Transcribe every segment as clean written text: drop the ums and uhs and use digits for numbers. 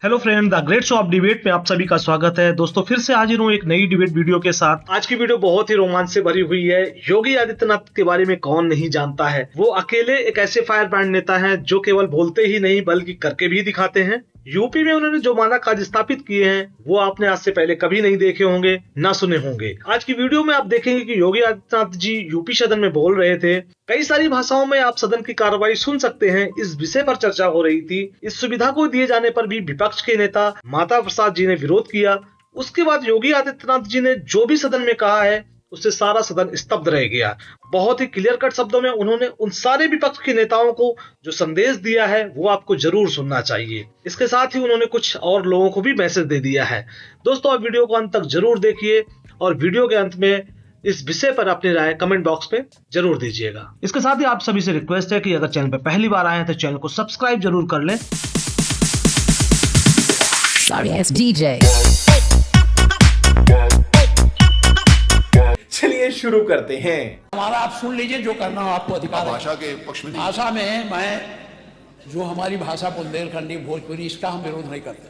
Hello friend, the great show off debate में आप सभी का स्वागत है। दोस्तों फिर से हाजिर हूँ एक नई डिबेट वीडियो के साथ। आज की वीडियो बहुत ही रोमांच से भरी हुई है। योगी आदित्यनाथ के बारे में कौन नहीं जानता है। वो अकेले एक ऐसे फायर ब्रांड नेता हैं जो केवल बोलते ही नहीं बल्कि करके भी दिखाते हैं। यूपी में उन्होंने जो माना काज स्थापित किए हैं वो आपने आज से पहले कभी नहीं देखे होंगे, ना सुने होंगे। आज की वीडियो में आप देखेंगे कि योगी आदित्यनाथ जी यूपी सदन में बोल रहे थे। कई सारी भाषाओं में आप सदन की कार्रवाई सुन सकते हैं। इस विषय पर चर्चा हो रही थी। इस सुविधा को दिए जाने पर भी विपक्ष के नेता माता प्रसाद जी ने विरोध किया। उसके बाद योगी आदित्यनाथ जी ने जो भी सदन में कहा है उससे सारा सदन स्तब्ध रह गया। बहुत ही क्लियर कट शब्दों में उन्होंने उन सारे विपक्ष के नेताओं को जो संदेश दिया है वो आपको जरूर सुनना चाहिए। इसके साथ ही उन्होंने कुछ और लोगों को भी मैसेज दे दिया है। दोस्तों आप वीडियो को अंत तक जरूर देखिए और वीडियो के अंत में इस विषय पर अपनी राय कमेंट बॉक्स में जरूर दीजिएगा। इसके साथ ही आप सभी से रिक्वेस्ट है कि अगर चैनल पर पहली बार आए हैं तो चैनल को सब्सक्राइब जरूर कर लें। चलिए शुरू करते हैं। हमारा आप सुन लीजिए, जो करना हो आपको अधिकार है। भाषा के पक्ष में भाषा में मैं जो हमारी भाषा बुंदेलखंडी भोजपुरी इसका हम विरोध नहीं करते,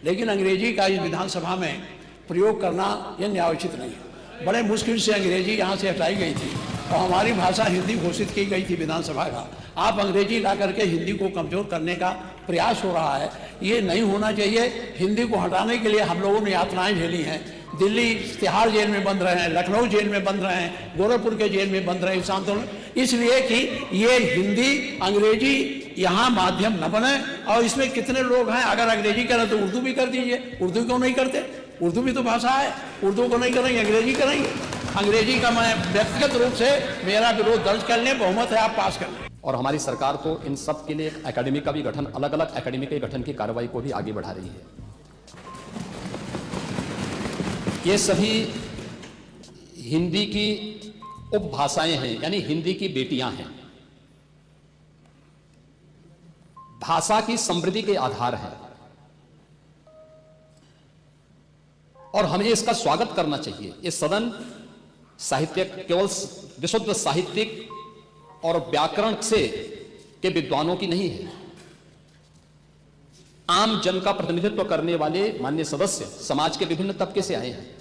लेकिन अंग्रेजी का इस विधानसभा में प्रयोग करना यह न्यायोचित नहीं है। बड़े मुश्किल से अंग्रेजी यहाँ से हटाई गई थी और हमारी भाषा हिंदी घोषित की गई थी विधानसभा का। आप अंग्रेजी ला करके हिंदी को कमजोर करने का प्रयास हो रहा है, ये नहीं होना चाहिए। हिंदी को हटाने के लिए हम लोगों ने यातनाएं झेली हैं। दिल्ली तिहाड़ जेल में बंद रहे हैं, लखनऊ जेल में बंद रहे हैं, गोरखपुर के जेल में बंद रहे हैं इस आंदोलन, इसलिए कि ये हिंदी अंग्रेजी यहाँ माध्यम न बने। और इसमें कितने लोग हैं, अगर अंग्रेजी करें तो उर्दू भी कर दीजिए। उर्दू क्यों नहीं करते? उर्दू भी तो भाषा है। उर्दू को नहीं करेंगे, अंग्रेजी करेंगे। अंग्रेजी का मैं व्यक्तिगत रूप से मेरा विरोध दर्ज कर लें, बहुमत है, आप पास कर लें। और हमारी सरकार तो इन सब के लिए एकेडमी का भी गठन, अलग अलग एकेडमी के गठन की कार्रवाई को भी आगे बढ़ा रही है। ये सभी हिंदी की उपभाषाएं हैं, यानी हिंदी की बेटियां हैं। भाषा की समृद्धि के आधार है और हमें इसका स्वागत करना चाहिए। ये सदन साहित्यिक, केवल विशुद्ध साहित्यिक और व्याकरण से के विद्वानों की नहीं है। आम जन का प्रतिनिधित्व करने वाले माननीय सदस्य समाज के विभिन्न तबके से आए हैं।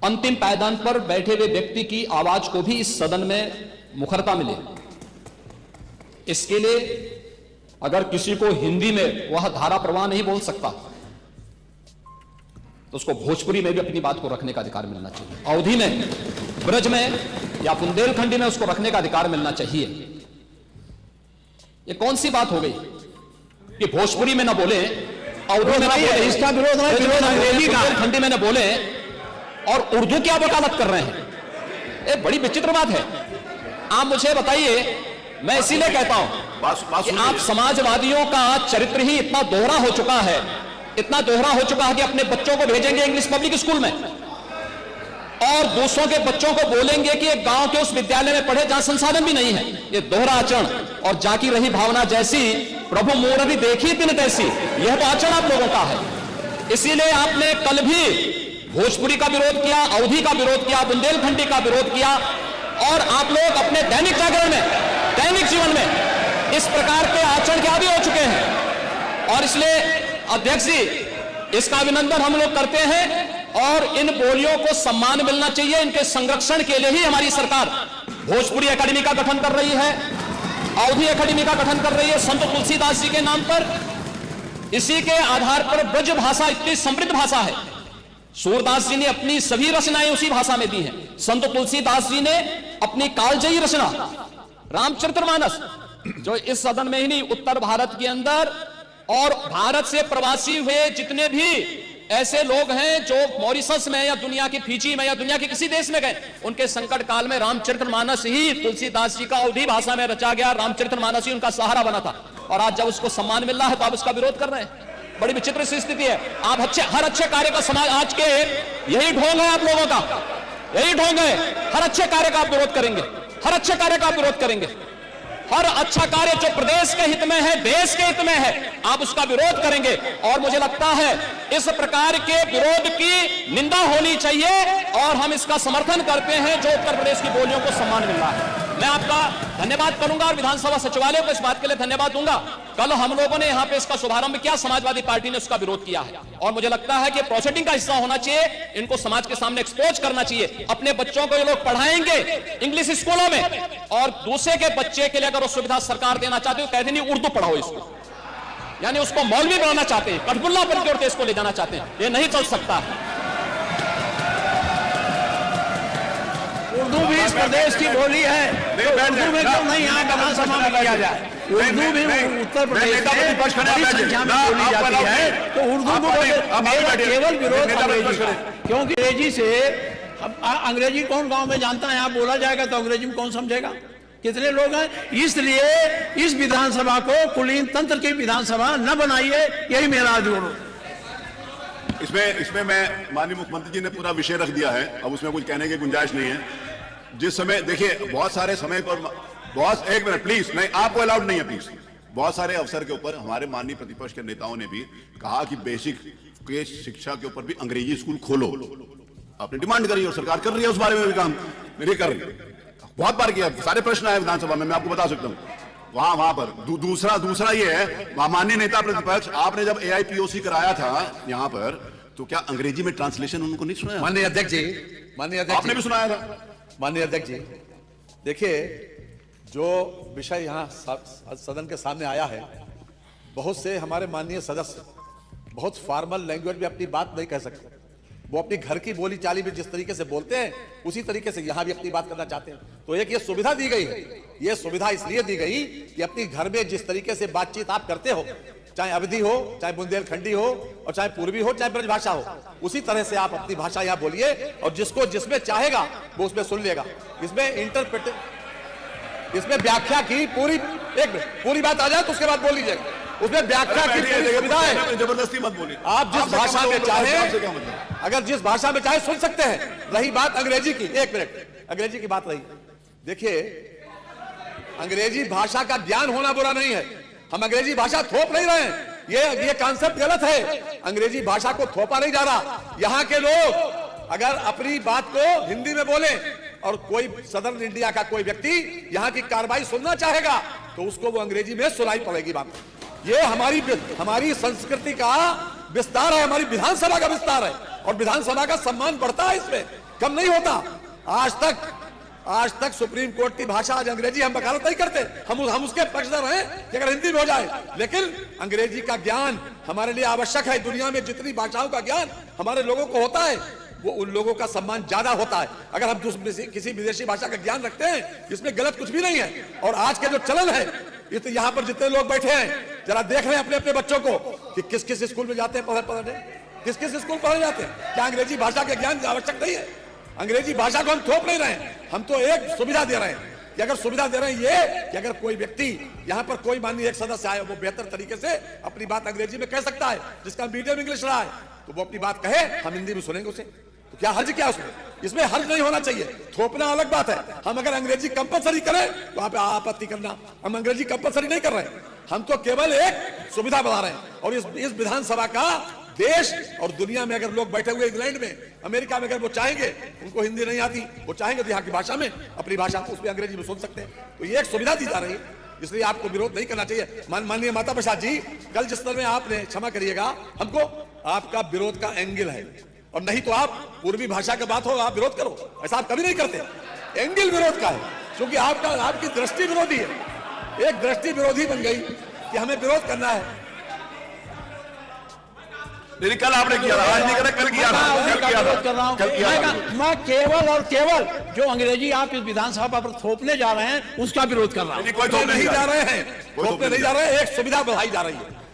अंतिम पायदान पर बैठे हुए व्यक्ति की आवाज को भी इस सदन में मुखरता मिले, इसके लिए अगर किसी को हिंदी में वह धारा प्रवाह नहीं बोल सकता तो उसको भोजपुरी में भी अपनी बात को रखने का अधिकार मिलना चाहिए। अवधी में, ब्रज में या बुंदेलखंडी में उसको रखने का अधिकार मिलना चाहिए। ये कौन सी बात हो गई कि भोजपुरी में ना बोले, अवधी में ना बोले, इसका विरोध नहीं, विरोध अंग्रेजी का, बुंदेलखंडी में ना बोले और उर्दू की आप वकालत कर रहे हैं। ये बड़ी विचित्र बात है। आप मुझे बताइए, मैं इसीलिए कहता हूं कि आप समाजवादियों का चरित्र ही इतना दोहरा हो चुका है, इतना दोहरा हो चुका है कि अपने बच्चों को भेजेंगे इंग्लिश पब्लिक स्कूल में और दूसरों के बच्चों को बोलेंगे कि एक गांव के उस विद्यालय में पढ़े जहां संसाधन भी नहीं है। ये दोहरा आचरण और जाकी रही भावना जैसी प्रभु मोररी देखी तिन तैसी, यह तो आचरण आप लोगों का है। इसीलिए आपने कल भी भोजपुरी का विरोध किया, अवधी का विरोध किया, बुंदेलखंडी का विरोध किया और आप लोग अपने दैनिक जागरण में, दैनिक जीवन में इस प्रकार के आचरण के आदी हो चुके हैं। और इसलिए अध्यक्ष जी, इसका अभिनंदन हम लोग करते हैं और इन बोलियों को सम्मान मिलना चाहिए। इनके संरक्षण के लिए ही हमारी सरकार भोजपुरी एकेडमी का गठन कर रही है, अवधी एकेडमी का गठन कर रही है संत तुलसीदास जी के नाम पर। इसी के आधार पर ब्रज भाषा इतनी समृद्ध भाषा है। सूरदास जी ने अपनी सभी रचनाएं उसी भाषा में दी हैं। संत तुलसीदास जी ने अपनी कालजयी रचना रामचरितमानस, जो इस सदन में ही नहीं, उत्तर भारत के अंदर और भारत से प्रवासी हुए जितने भी ऐसे लोग हैं जो मॉरिशस में या दुनिया की फिजी में या दुनिया के किसी देश में गए, उनके संकट काल में रामचरितमानस ही तुलसीदास जी का अवधी भाषा में रचा गया रामचरितमानस ही उनका सहारा बना था। और आज जब उसको सम्मान मिल रहा है तो आप इसका विरोध कर रहे हैं। बड़ी विचित्र सी स्थिति है। आप हर अच्छे कार्य का समाज, आज के यही ढोंग है आप लोगों का, यही ढोंग है। हर अच्छे कार्य का आप विरोध करेंगे, हर अच्छे कार्य का आप विरोध करेंगे। हर अच्छा कार्य जो प्रदेश के हित में है, देश के हित में है, आप उसका विरोध करेंगे। और मुझे लगता है इस प्रकार के विरोध की निंदा होनी चाहिए और हम इसका समर्थन करते हैं जो उत्तर प्रदेश की बोलियों को सम्मान मिल रहा है। मैं आपका धन्यवाद करूंगा और विधानसभा सचिवालय को इस बात के लिए धन्यवाद दूंगा। कल हम लोगों ने यहां पे इसका शुभारंभ किया, समाजवादी पार्टी ने उसका विरोध किया है और मुझे लगता है कि प्रोसीडिंग का हिस्सा होना चाहिए, इनको समाज के सामने एक्सपोज करना चाहिए। अपने बच्चों को ये लोग पढ़ाएंगे इंग्लिश स्कूलों में और दूसरे के बच्चे के लिए अगर वो सुविधा सरकार देना चाहती है, कहते नहीं उर्दू पढ़ाओ इसको, यानी उसको मौलवी बनाना चाहते हैं, कठपुल्ला बन के उड़ते इसको ले जाना चाहते हैं। ये नहीं चल सकता है। उर्दू भी इस प्रदेश की बोली है, तो उर्दू में क्यों नहीं यहाँ विधानसभा में किया जाए? उर्दू भी उत्तर प्रदेश में बड़ी संख्या में बोली जाती है, तो उर्दू को मेरा केवल विरोध अंग्रेजी का, क्योंकि अंग्रेजी से अंग्रेजी कौन गांव में जानता है? यहाँ बोला जाएगा तो अंग्रेजी में कौन समझेगा? कितने लोग हैं? इसलिए इस विधानसभा को कुलीन तंत्र की विधानसभा न बनाइए, यही मेरा अनुरोध। इसमें मैं माननीय मुख्यमंत्री जी ने पूरा विषय रख दिया है, अब उसमें कुछ कहने की गुंजाइश नहीं है। जिस समय देखिए बहुत सारे समय पर बहुत, एक मिनट प्लीज, नहीं आपको अलाउड नहीं है प्लीज। बहुत सारे अवसर के ऊपर हमारे माननीय प्रतिपक्ष के नेताओं ने भी कहा कि बेसिक के शिक्षा के ऊपर भी अंग्रेजी स्कूल खोलो, आपने डिमांड करी और सरकार कर रही है उस बारे में भी काम नहीं कर रही है। बहुत बार किया, सारे प्रश्न आए विधानसभा में, मैं आपको बता सकता हूँ वहां पर। दूसरा ये है, माननीय नेता प्रतिपक्ष, आपने जब AIPOC कराया था यहाँ पर, तो क्या अंग्रेजी में ट्रांसलेशन उनको नहीं सुनाया? माननीय अध्यक्ष जी, आपने भी सुनाया था। माननीय अध्यक्ष जी, देखिए जो विषय यहाँ सदन के सामने आया है, बहुत से हमारे माननीय सदस्य बहुत फॉर्मल लैंग्वेज में अपनी बात नहीं कह सकते। वो अपनी घर की बोली चाली में जिस तरीके से बोलते हैं उसी तरीके से यहाँ भी अपनी बात करना चाहते हैं। तो एक ये सुविधा दी गई है, ये सुविधा इसलिए दी गई कि अपनी घर में जिस तरीके से बातचीत आप करते हो, चाहे अवधी हो, चाहे बुंदेलखंडी हो, और चाहे पूर्वी हो, चाहे ब्रजभाषा हो, उसी तरह से आप अपनी भाषा यहाँ बोलिए और जिसको जिसमें चाहेगा वो उसमें सुन लेगा। इसमें व्याख्या की पूरी बात आ जाए तो उसके बाद बोल लीजिएगा, उसमें व्याख्या की पूरी सुविधा है। जबरदस्ती मत बोलिए, आप जिस भाषा में चाहे, अगर जिस भाषा में चाहे सुन सकते हैं। रही बात अंग्रेजी की, एक मिनट, अंग्रेजी की बात रही, देखिए अंग्रेजी भाषा का ज्ञान होना बुरा नहीं है, हम अंग्रेजी भाषा थोप नहीं रहे हैं, ये कॉन्सेप्ट गलत है। अंग्रेजी भाषा को थोपा नहीं जा रहा। यहाँ के लोग अगर अपनी बात को हिंदी में बोले और कोई सदर्न इंडिया का कोई व्यक्ति यहाँ की कार्रवाई सुनना चाहेगा तो उसको वो अंग्रेजी में सुनाई पड़ेगी बात। ये हमारी संस्कृति का विस्तार है, हमारी विधानसभा का विस्तार है और विधानसभा का सम्मान बढ़ता है, इसमें कम नहीं होता। आज तक सुप्रीम कोर्ट की भाषा आज अंग्रेजी, हम वकालत नहीं करते, हम उसके पक्षधर हैं कि अगर हिंदी में हो जाए, लेकिन अंग्रेजी का ज्ञान हमारे लिए आवश्यक है। दुनिया में जितनी भाषाओं का ज्ञान हमारे लोगों को होता है, वो उन लोगों का सम्मान ज्यादा होता है। अगर हम किसी विदेशी भाषा का ज्ञान रखते हैं, इसमें गलत कुछ भी नहीं है। और आज के जो चलन है, ये तो यहाँ पर जितने लोग बैठे हैं, जरा देख रहे हैं अपने अपने बच्चों को कि किस किस स्कूल में जाते हैं पढ़ने, किस किस स्कूल पढ़ने जाते हैं। क्या अंग्रेजी भाषा के ज्ञान आवश्यक नहीं है? अंग्रेजी भाषा को हम थोप नहीं रहे हैं, हम तो एक सुविधा दे रहे हैं कि अगर सुविधा दे रहे हैं ये कि अगर कोई व्यक्ति यहाँ पर कोई माननीय एक सदस्य आए, वो बेहतर तरीके से अपनी बात अंग्रेजी में कह सकता है, जिसका मीडियम इंग्लिश रहा है, तो वो अपनी बात कहे, हम हिंदी में सुनेंगे उसे। तो क्या हर्ज क्या उसमें? इसमें हर्ज नहीं होना चाहिए। थोपना अलग बात है। हम अगर अंग्रेजी कंपलसरी करें तो आप आपत्ति करना, हम अंग्रेजी कंपलसरी नहीं कर रहे हैं, हम तो केवल एक सुविधा बढ़ा रहे हैं। और इस विधानसभा का देश और दुनिया में अगर लोग बैठे हुए, इंग्लैंड में, अमेरिका में, अगर वो चाहेंगे, उनको हिंदी नहीं आती, वो चाहेंगे तो यहाँ की भाषा में, अपनी भाषा को उसमें अंग्रेजी में सुन सकते हैं। तो ये एक सुविधा दी जा रही है, इसलिए आपको विरोध नहीं करना चाहिए। माननीय माता प्रसाद जी, कल जिस तरह में आपने, क्षमा करिएगा, हमको आपका विरोध का एंगल है, और नहीं तो आप पूर्वी भाषा की बात हो आप विरोध करो, ऐसा आप कभी नहीं करते। एंगल विरोध का है, क्योंकि आपकी दृष्टि विरोधी है, एक दृष्टि विरोधी बन गई कि हमें विरोध करना है। नहीं, कल आपने किया था, आज नहीं करा, कल किया था। मैं केवल और केवल जो अंग्रेजी आप इस विधानसभा पर थोपने जा रहे हैं उसका विरोध कर रहा हूं। कोई नहीं जा रहे हैं, थोपने नहीं जा रहे हैं, एक सुविधा बढ़ाई जा रही है।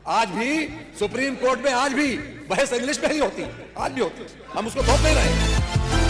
आज भी सुप्रीम कोर्ट में आज भी बहस इंग्लिश में ही होती है, आज भी होती है, हम उसको थोप नहीं रहे हैं।